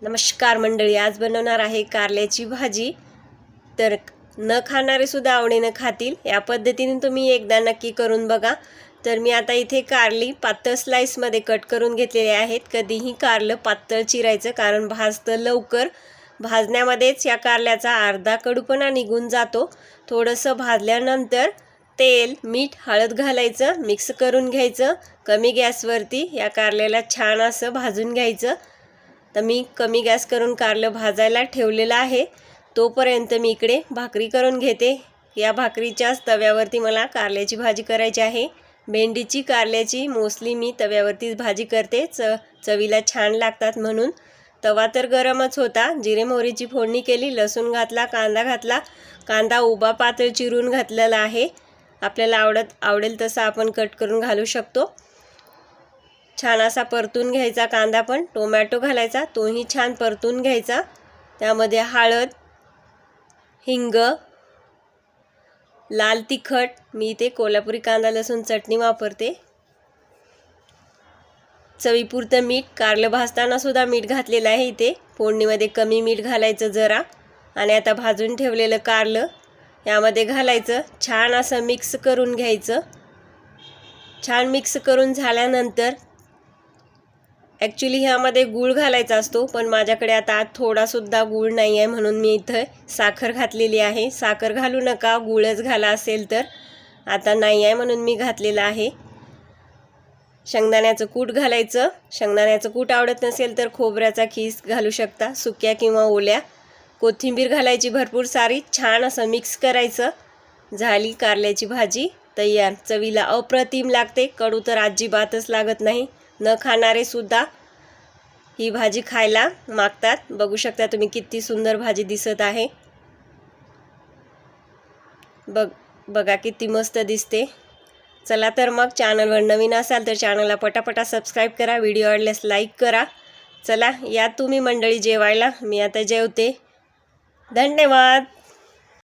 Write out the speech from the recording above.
नमस्कार मंडळी, आज बनवणार आहे कारल्याची भाजी। तर न खाणारे सुद्धा आवडीने खातील या पद्धतीने तुम्ही एकदा नक्की करून बघा। तर मी आता इथे कारली पातळ स्लाइस मध्ये कट करून घेतलेले आहेत। कधीही कारलं पातळ चिरायचं, कारण भाजतं लवकर। भाजण्यामध्येच या कारल्याचा अर्धा कडूपणा निघून जातो। थोडंसं भाजल्यानंतर तेल, मीठ, हळद घालायचं, मिक्स करून घ्यायचं। कमी गॅसवरती या कारल्याला छान असं भाजून घ्यायचं। तर मी कमी गॅस करून कारलं भाजायला ठेवलेलं आहे। तोपर्यंत मी इकडे भाकरी करून घेते। या भाकरीच्याच तव्यावरती मला कारल्याची भाजी करायची आहे। भेंडीची, कारल्याची मोस्टली मी तव्यावरतीच भाजी करते, चवीला छान लागतात म्हणून। तवा तर गरमच होता। जिरे मोहरीची फोडणी केली, लसूण घातला, कांदा घातला। कांदा उभा पातळ चिरून घातलेला आहे। आपल्याला आवडेल तसा आपण कट करून घालू शकतो। छान असा परतून घ्यायचा कांदा, पण टोमॅटो घालायचा, तोही छान परतून घ्यायचा। त्यामध्ये हळद, हिंग, लाल तिखट, मी इथे कोल्हापुरी कांदा लसूण चटणी वापरते, चवीपुरतं मीठ। कारलं भाजताना सुद्धा मीठ घातलेलं आहे इथे। फोडणीमध्ये कमी मीठ घालायचं जरा। आणि आता भाजून ठेवलेलं कारलं यामध्ये घालायचं, छान असं मिक्स करून घ्यायचं। छान मिक्स करून झाल्यानंतर ॲक्च्युली ह्यामध्ये गूळ घालायचा असतो, पण माझ्याकडे आता थोडासुद्धा गूळ नाही आहे, म्हणून मी इथं साखर घातलेली आहे। साखर घालू नका, गूळच घाला असेल तर। आता नाही आहे म्हणून मी घातलेलं आहे। शेंगदाण्याचं कूट घालायचं। शेंगदाण्याचं कूट आवडत नसेल तर खोबऱ्याचा खीस घालू शकता, सुक्या किंवा ओल्या। कोथिंबीर घालायची भरपूर सारी। छान असं मिक्स करायचं। झाली कारल्याची भाजी तयार। चवीला अप्रतिम लागते, कडू तर अजिबातच लागत नाही। न खाणारे सुद्धा ही भाजी खायला मागतात। बघू शकता तुम्ही किती सुंदर भाजी दिसत आहे। बघा किती मस्त दिसते। चला तर मग, चॅनलवर नवीन असाल तर चॅनलला पटापटा सबस्क्राईब करा, व्हिडिओ आवडल्यास लाईक करा। चला या तुम्ही मंडळी जेवायला, मी आता जेवते। धन्यवाद।